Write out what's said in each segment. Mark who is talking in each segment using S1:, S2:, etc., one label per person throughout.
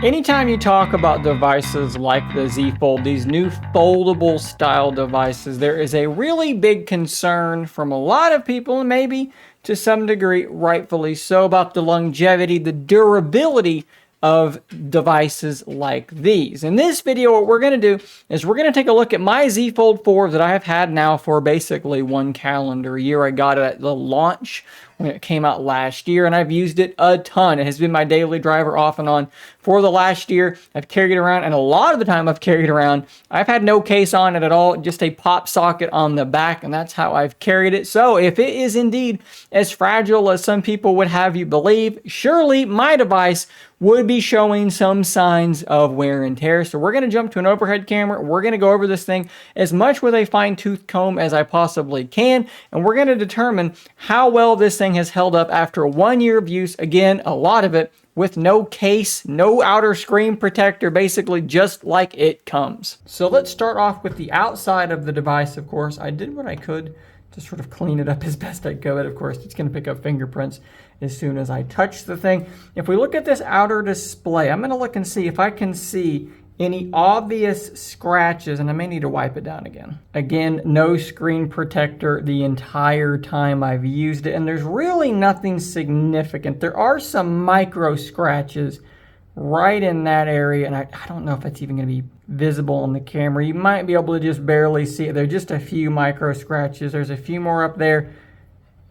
S1: Anytime you talk about devices like the Z Fold, these new foldable style devices, there is a really big concern from a lot of people, and maybe to some degree, rightfully so, about the longevity, the durability of devices like these. In this video, what we're going to do is we're going to take a look at my Z Fold 4 that I have had now for basically 1 calendar year. I got it at the launch when it came out last year, and I've used it a ton. It has been my daily driver off and on for the last year. I've carried it around, and a lot of the time I've carried it around, I've had no case on it at all, just a pop socket on the back, and that's how I've carried it. So if it is indeed as fragile as some people would have you believe, surely my device would be showing some signs of wear and tear. So we're going to jump to an overhead camera. We're going to go over this thing as much with a fine-tooth comb as I possibly can, and we're going to determine how well this thing has held up after 1 year of use. Again, a lot of it with no case, no outer screen protector, basically just like it comes. So let's start off with the outside of the device. Of course, I did what I could to sort of clean it up as best I could. Of course, it's going to pick up fingerprints as soon as I touch the thing. If we look at this outer display, I'm going to look and see if I can see any obvious scratches, and I may need to wipe it down again. Again, no screen protector the entire time I've used it, and there's really nothing significant. There are some micro scratches right in that area, and I don't know if that's even going to be visible on the camera. You might be able to just barely see it. There are just a few micro scratches. There's a few more up there,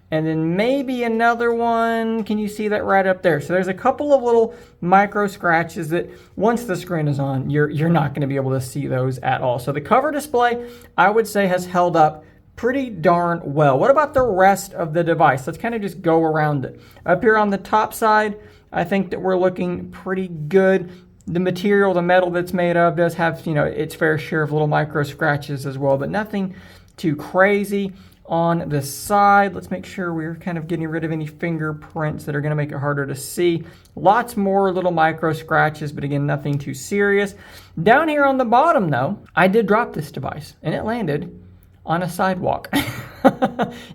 S1: and then maybe another one. Can you see that right up there? So there's a couple of little micro scratches that once the screen is on, you're not going to be able to see those at all. So the cover display, I would say, has held up pretty darn well. What about the rest of the device? Let's kind of just go around it. Up here on the top side, I think that we're looking pretty good. The material, the metal that's made of, does have, its fair share of little micro scratches as well, but nothing too crazy. On the side, let's make sure we're kind of getting rid of any fingerprints that are going to make it harder to see. Lots more little micro scratches, but again, nothing too serious. Down here on the bottom, though, I did drop this device, and it landed on a sidewalk.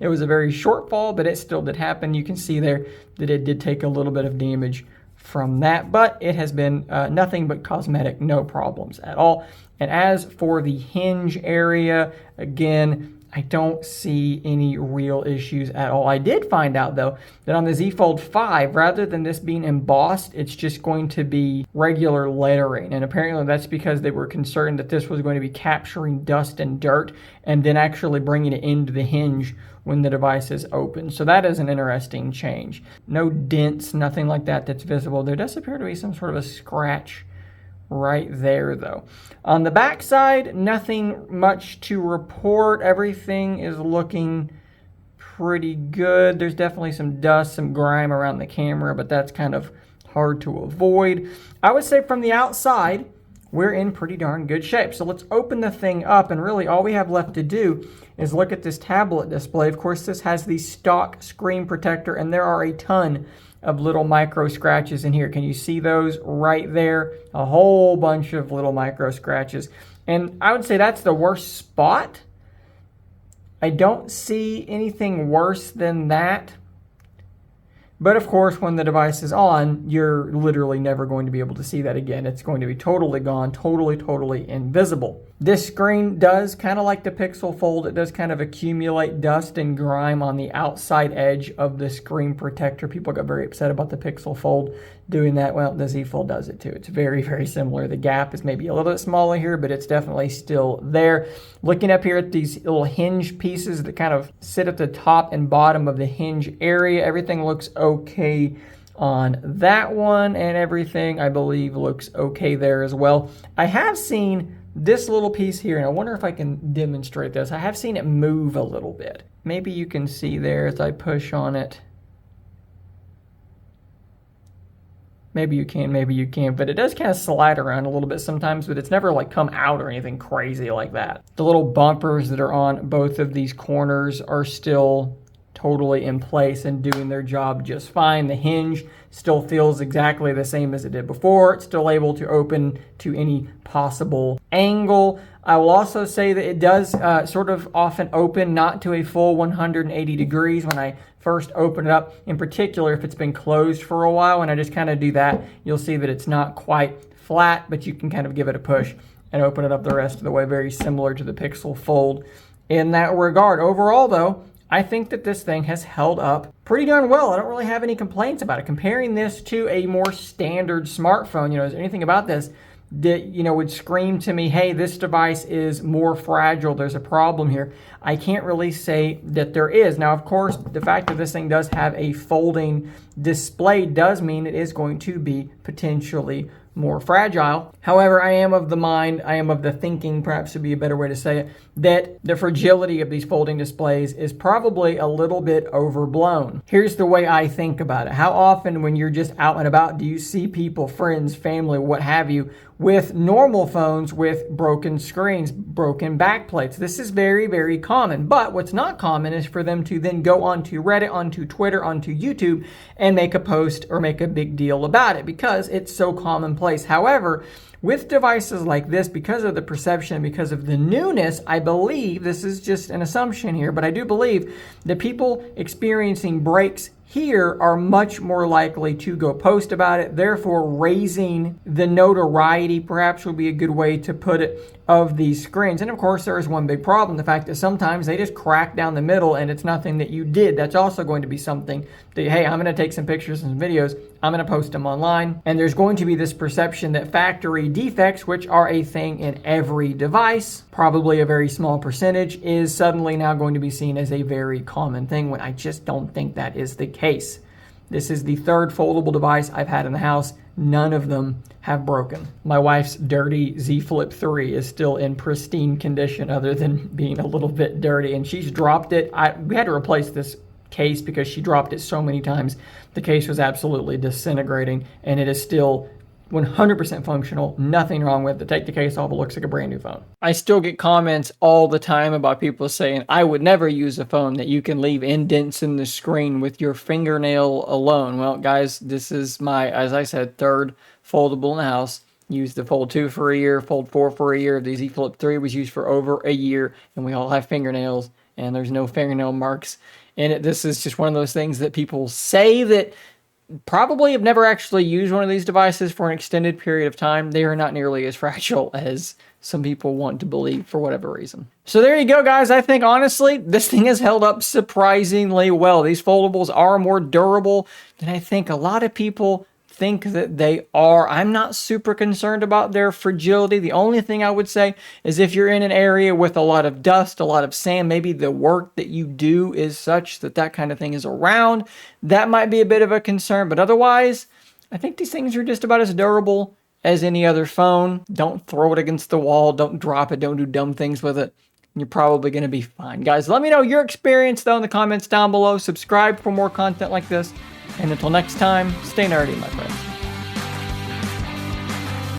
S1: It was a very short fall, but it still did happen. You can see there that it did take a little bit of damage from that, but it has been nothing but cosmetic, no problems at all. And as for the hinge area, again, I don't see any real issues at all. I did find out, though, that on the Z Fold 5, rather than this being embossed, it's just going to be regular lettering. And apparently that's because they were concerned that this was going to be capturing dust and dirt and then actually bringing it into the hinge when the device is open. So that is an interesting change. No dents, nothing like that that's visible. There does appear to be some sort of a scratch right there, though. On the back side, nothing much to report. Everything is looking pretty good. There's definitely some dust, some grime around the camera, but that's kind of hard to avoid. I would say from the outside, we're in pretty darn good shape. So let's open the thing up, and really all we have left to do is look at this tablet display. Of course, this has the stock screen protector, and there are a ton of little micro scratches in here. Can you see those right there? A whole bunch of little micro scratches. And I would say that's the worst spot. I don't see anything worse than that. But of course, when the device is on, you're literally never going to be able to see that again. It's going to be totally gone, totally invisible. This screen does, kind of like the Pixel Fold, it does kind of accumulate dust and grime on the outside edge of the screen protector. People got very upset about the Pixel Fold doing that. Well, the Z Fold does it too. It's very, very similar. The gap is maybe a little bit smaller here, but it's definitely still there. Looking up here at these little hinge pieces that kind of sit at the top and bottom of the hinge area, everything looks okay on that one, and everything, I believe, looks okay there as well. I have seen this little piece here, and I wonder if I can demonstrate this. I have seen it move a little bit. Maybe you can see there as I push on it. Maybe you can, maybe you can't, but it does kind of slide around a little bit sometimes, but it's never like come out or anything crazy like that. The little bumpers that are on both of these corners are still totally in place and doing their job just fine. The hinge still feels exactly the same as it did before. It's still able to open to any possible angle. I will also say that it does sort of often open not to a full 180 degrees when I first open it up. In particular, if it's been closed for a while and I just kind of do that, you'll see that it's not quite flat, but you can kind of give it a push and open it up the rest of the way, very similar to the Pixel Fold in that regard. Overall, though, I think that this thing has held up pretty darn well. I don't really have any complaints about it. Comparing this to a more standard smartphone, is there anything about this that, would scream to me, hey, this device is more fragile, there's a problem here? I can't really say that there is. Now, of course, the fact that this thing does have a folding display does mean it is going to be potentially more fragile. However, I am of the thinking, perhaps would be a better way to say it, that the fragility of these folding displays is probably a little bit overblown. Here's the way I think about it. How often when you're just out and about do you see people, friends, family, what have you, with normal phones with broken screens, broken backplates? This is very, very common. But what's not common is for them to then go onto Reddit, onto Twitter, onto YouTube, and make a post or make a big deal about it because it's so commonplace. However, with devices like this, because of the perception, because of the newness, I believe, this is just an assumption here, but I do believe that people experiencing breaks here are much more likely to go post about it. Therefore, raising the notoriety, perhaps would be a good way to put it, of these screens. And of course, there is one big problem, the fact that sometimes they just crack down the middle and it's nothing that you did. That's also going to be something that, hey, I'm going to take some pictures and some videos, I'm going to post them online. And there's going to be this perception that factory defects, which are a thing in every device, probably a very small percentage, is suddenly now going to be seen as a very common thing, when I just don't think that is the case. This is the third foldable device I've had in the house. None of them have broken. My wife's dirty Z Flip 3 is still in pristine condition, other than being a little bit dirty, and she's dropped it. We had to replace this case because she dropped it so many times. The case was absolutely disintegrating, and it is still 100% functional, nothing wrong with it. Take the case off, it looks like a brand new phone. I still get comments all the time about people saying, I would never use a phone that you can leave indents in the screen with your fingernail alone. Well, guys, this is my, as I said, third foldable in the house. Used the Fold 2 for a year, Fold 4 for a year. The Z Flip 3 was used for over a year, and we all have fingernails, and there's no fingernail marks in it. This is just one of those things that people say that probably have never actually used one of these devices for an extended period of time. They are not nearly as fragile as some people want to believe for whatever reason. So there you go, guys. I think, honestly, this thing has held up surprisingly well. These foldables are more durable than I think a lot of people think that they are. I'm not super concerned about their fragility. The only thing I would say is if you're in an area with a lot of dust, a lot of sand, maybe the work that you do is such that that kind of thing is around, that might be a bit of a concern. But otherwise, I think these things are just about as durable as any other phone. Don't throw it against the wall. Don't drop it. Don't do dumb things with it. You're probably going to be fine. Guys, let me know your experience, though, in the comments down below. Subscribe for more content like this. And until next time, stay nerdy, my friends.